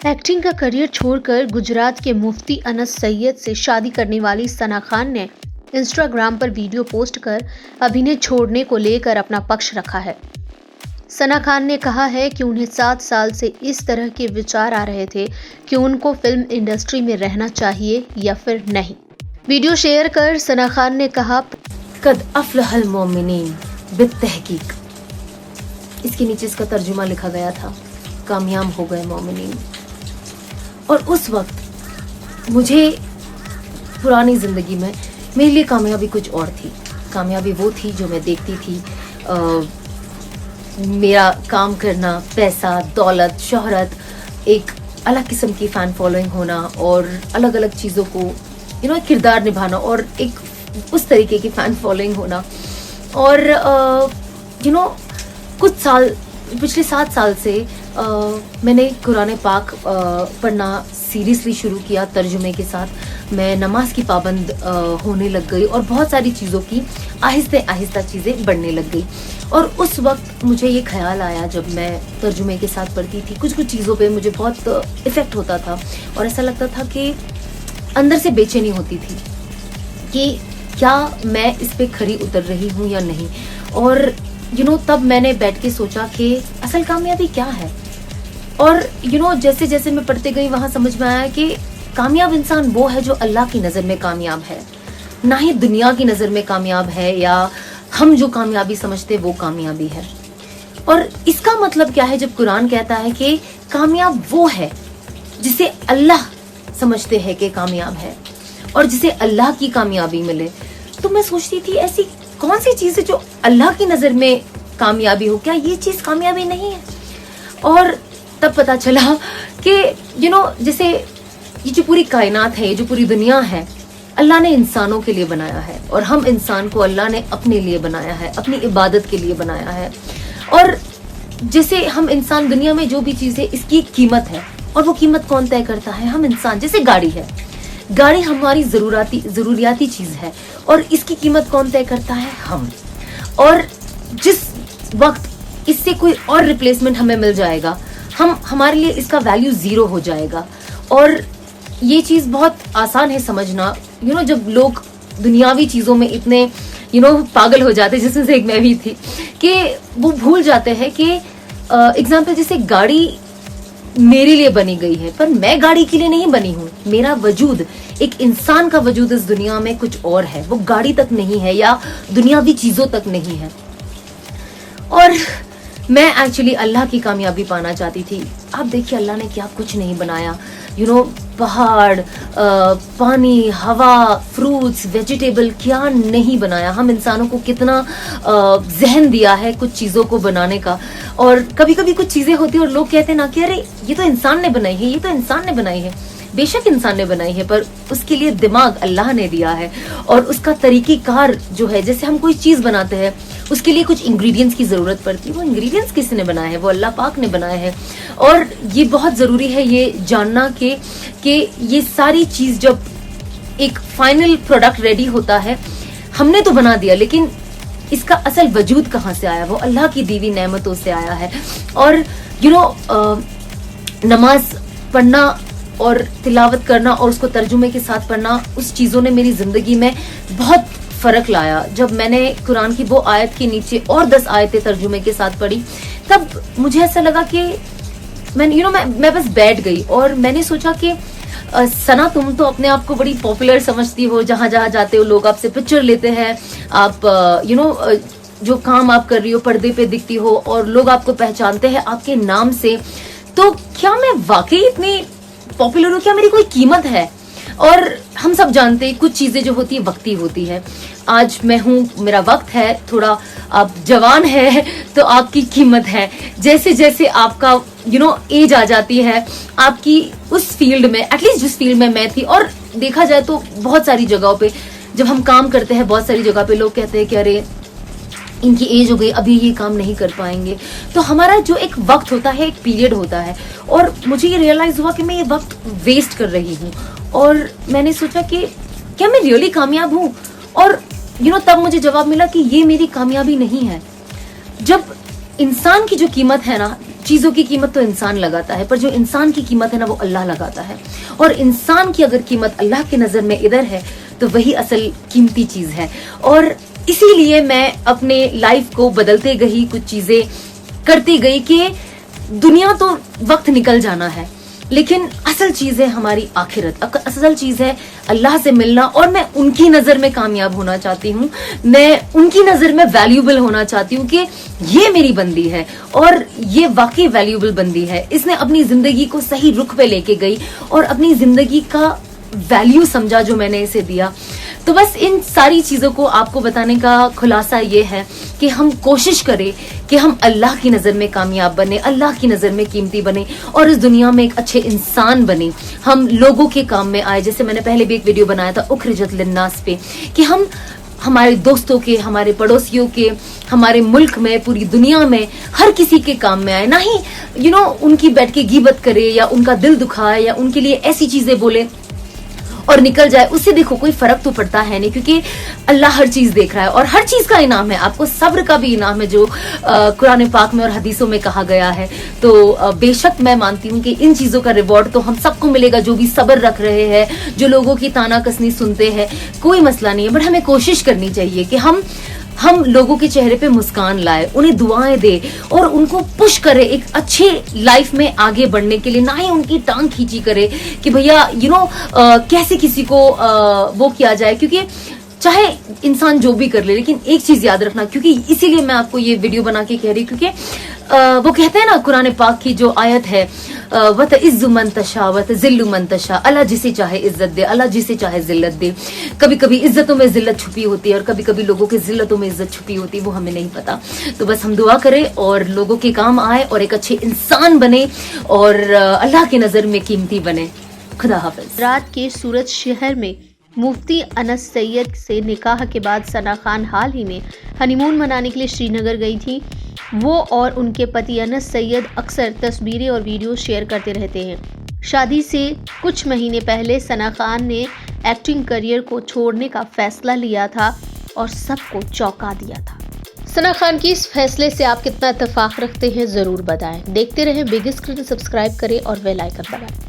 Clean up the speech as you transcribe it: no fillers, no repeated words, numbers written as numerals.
Acting का career छोड़कर गुजरात के मुफ्ती अनस सैयद से शादी करने वाली सना खान ने इंस्टाग्राम पर वीडियो पोस्ट कर अभिनय छोड़ने को लेकर अपना पक्ष रखा है। सना खान ने कहा है कि उन्हें 7 साल से इस तरह के विचार आ रहे थे कि उनको फिल्म इंडस्ट्री में रहना चाहिए या फिर नहीं। वीडियो शेयर कर सना खान ने कहा, कद अफलहल मोमिनीन बित्तहकीक। इसके नीचे इसका तर्जुमा लिखा गया था, कामयाब हो गए मोमिनीन। और उस वक्त मुझे पुरानी जिंदगी में मेरे लिए कामयाबी कुछ और थी। कामयाबी वो थी जो मैं देखती थी, मेरा काम करना, पैसा, दौलत, शोहरत, एक अलग किस्म की फैन फॉलोइंग होना और अलग अलग चीज़ों को किरदार निभाना और एक उस तरीके की फैन फॉलोइंग होना। और कुछ साल, पिछले 7 साल से मैंने कुरान पाक पढ़ना सीरियसली शुरू किया तर्जुमे के साथ। मैं नमाज की पाबंद होने लग गई और बहुत सारी चीज़ों की आहिस्ते आहिस्ता चीज़ें बढ़ने लग गई। और उस वक्त मुझे ये ख्याल आया, जब मैं तर्जुमे के साथ पढ़ती थी, कुछ चीज़ों पे मुझे बहुत इफ़ेक्ट होता था और ऐसा लगता था कि अंदर से बेचैनी होती थी कि क्या मैं इस पे खरी उतर रही हूँ या नहीं। और तब मैंने बैठ के सोचा कि असल कामयाबी क्या है। और जैसे जैसे मैं पढ़ते गई वहाँ समझ में आया कि कामयाब इंसान वो है जो अल्लाह की नज़र में कामयाब है, ना ही दुनिया की नज़र में कामयाब है या हम जो कामयाबी समझते वो कामयाबी है। और इसका मतलब क्या है जब कुरान कहता है कि कामयाब वो है जिसे अल्लाह समझते हैं कि कामयाब है और जिसे अल्लाह की कामयाबी मिले। तो मैं सोचती थी ऐसी कौन सी चीज़ है जो अल्लाह की नज़र में कामयाबी हो, क्या ये चीज़ कामयाबी नहीं है। और तब पता चला कि जैसे ये जो पूरी कायनात है, ये जो पूरी दुनिया है, अल्लाह ने इंसानों के लिए बनाया है और हम इंसान को अल्लाह ने अपने लिए बनाया है, अपनी इबादत के लिए बनाया है। और जैसे हम इंसान, दुनिया में जो भी चीज़ है इसकी एक कीमत है और वो कीमत कौन तय करता है? हम इंसान। जैसे गाड़ी है, गाड़ी हमारी ज़रूरियाती चीज़ है और इसकी कीमत कौन तय करता है? हम। और जिस वक्त इससे कोई और रिप्लेसमेंट हमें मिल जाएगा, हमारे लिए इसका वैल्यू 0 हो जाएगा। और ये चीज़ बहुत आसान है समझना। जब लोग दुनियावी चीज़ों में इतने पागल हो जाते हैं, जिसमें से एक मैं भी थी, कि वो भूल जाते हैं कि एग्जाम्पल जैसे गाड़ी मेरे लिए बनी गई है पर मैं गाड़ी के लिए नहीं बनी हूँ। मेरा वजूद, एक इंसान का वजूद इस दुनिया में कुछ और है, वो गाड़ी तक नहीं है या दुनियावी चीज़ों तक नहीं है। और मैं एक्चुअली अल्लाह की कामयाबी पाना चाहती थी। आप देखिए अल्लाह ने क्या कुछ नहीं बनाया, पहाड़, पानी, हवा, फ्रूट्स, वेजिटेबल, क्या नहीं बनाया। हम इंसानों को कितना जहन दिया है कुछ चीज़ों को बनाने का। और कभी कभी कुछ चीज़ें होती है और लोग कहते हैं ना कि अरे ये तो इंसान ने बनाई है, ये तो इंसान ने बनाई है। बेशक इंसान ने बनाई है, पर उसके लिए दिमाग अल्लाह ने दिया है और उसका तरीक़ेकार जो है, जैसे हम कोई चीज़ बनाते हैं उसके लिए कुछ इंग्रेडिएंट्स की ज़रूरत पड़ती है। वो इंग्रेडिएंट्स किसने बनाए हैं? वो अल्लाह पाक ने बनाए हैं। और ये बहुत ज़रूरी है ये जानना कि ये सारी चीज़ जब एक फाइनल प्रोडक्ट रेडी होता है, हमने तो बना दिया, लेकिन इसका असल वजूद कहाँ से आया? वो अल्लाह की दी हुई नेमतों से आया है। और नमाज पढ़ना और तिलावत करना और उसको तर्जुमे के साथ पढ़ना, उस चीज़ों ने मेरी ज़िंदगी में बहुत फ़र्क लाया। जब मैंने कुरान की वो आयत के नीचे और 10 आयतें तर्जुमे के साथ पढ़ी, तब मुझे ऐसा लगा कि मैं बस बैठ गई और मैंने सोचा कि सना, तुम तो अपने आप को बड़ी पॉपुलर समझती हो, जहाँ जहाँ जाते हो लोग आपसे पिक्चर लेते हैं, आप जो काम आप कर रही हो पर्दे पे दिखती हो और लोग आपको पहचानते हैं आपके नाम से। तो क्या मैं वाकई इतनी पॉपुलर हूँ? क्या मेरी कोई कीमत है? और हम सब जानते हैं कुछ चीज़ें जो होती है वक्ती होती है। आज मैं हूँ, मेरा वक्त है, थोड़ा आप जवान है तो आपकी कीमत है। जैसे जैसे आपका एज आ जाती है, आपकी उस फील्ड में, एटलीस्ट जिस फील्ड में मैं थी, और देखा जाए तो बहुत सारी जगहों पे जब हम काम करते हैं, बहुत सारी जगह पे लोग कहते हैं कि अरे इनकी एज हो गई, अभी ये काम नहीं कर पाएंगे। तो हमारा जो एक वक्त होता है, एक पीरियड होता है, और मुझे ये रियलाइज हुआ कि मैं ये वक्त वेस्ट कर रही हूँ। और मैंने सोचा कि क्या मैं रियली कामयाब हूँ? और तब मुझे जवाब मिला कि ये मेरी कामयाबी नहीं है। जब इंसान की जो कीमत है ना, चीजों की कीमत तो इंसान लगाता है, पर जो इंसान की कीमत है ना वो अल्लाह लगाता है। और इंसान की अगर कीमत अल्लाह की नजर में इधर है तो वही असल कीमती चीज है। और इसीलिए मैं अपने लाइफ को बदलते गई, कुछ चीजें करती गई कि दुनिया तो वक्त निकल जाना है, लेकिन असल चीज है हमारी आखिरत, असल चीज है अल्लाह से मिलना। और मैं उनकी नजर में कामयाब होना चाहती हूँ, मैं उनकी नजर में वैल्यूएबल होना चाहती हूँ कि ये मेरी बंदी है और ये वाकई वैल्यूएबल बंदी है। इसने अपनी जिंदगी को सही रुख पे लेके गई और अपनी जिंदगी का वैल्यू समझा जो मैंने इसे दिया। तो बस इन सारी चीजों को आपको बताने का खुलासा ये है कि हम कोशिश करें कि हम अल्लाह की नजर में कामयाब बने, अल्लाह की नजर में कीमती बने और इस दुनिया में एक अच्छे इंसान बने, हम लोगों के काम में आए। जैसे मैंने पहले भी एक वीडियो बनाया था उखरिजत लिन्नास पे, कि हम हमारे दोस्तों के, हमारे पड़ोसियों के, हमारे मुल्क में, पूरी दुनिया में हर किसी के काम में आए, ना ही उनकी बैठ के गीबत करे या उनका दिल दुखाए या उनके लिए ऐसी चीजें बोले और निकल जाए। उससे देखो कोई फर्क तो पड़ता है नहीं, क्योंकि अल्लाह हर चीज देख रहा है और हर चीज का इनाम है। आपको सब्र का भी इनाम है जो कुरान पाक में और हदीसों में कहा गया है। तो बेशक मैं मानती हूँ कि इन चीजों का रिवॉर्ड तो हम सबको मिलेगा जो भी सब्र रख रहे हैं, जो लोगों की ताना कसनी सुनते हैं, कोई मसला नहीं है। बट हमें कोशिश करनी चाहिए कि हम लोगों के चेहरे पे मुस्कान लाए, उन्हें दुआएं दे और उनको पुश करे एक अच्छे लाइफ में आगे बढ़ने के लिए, ना ही उनकी टांग खींची करे कि भैया कैसे किसी को वो किया जाए। क्योंकि चाहे इंसान जो भी कर ले, लेकिन एक चीज याद रखना, क्योंकि इसीलिए मैं आपको ये वीडियो बना के कह रही हूँ, क्योंकि वो कहते हैं ना कुरान पाक की जो आयत है, वत इज्जु मन तशा वत जिल्लु मन तशा, अल्लाह जिसे चाहे इज्जत दे, अल्लाह जिसे चाहे जिल्लत दे। कभी कभी इज्जतों में जिल्लत छुपी होती है और कभी कभी लोगों की जिल्लतों में इज्जत छुपी होती है, वो हमें नहीं पता। तो बस हम दुआ करें और लोगों के काम आए और एक अच्छे इंसान बने और अल्लाह की नजर में कीमती बने। खुदा हाफिज। रात के सूरत शहर में मुफ्ती अनस सैयद से निकाह के बाद सना खान हाल ही में हनीमून मनाने के लिए श्रीनगर गई थी। वो और उनके पति अनस सैयद अक्सर तस्वीरें और वीडियो शेयर करते रहते हैं। शादी से कुछ महीने पहले सना खान ने एक्टिंग करियर को छोड़ने का फैसला लिया था और सबको चौंका दिया था। सना खान की इस फैसले से आप कितना इत्तेफाक रखते हैं, ज़रूर बताएं। देखते रहें बिग स्क्रीन, सब्सक्राइब करें और बेल आइकन दबाएं।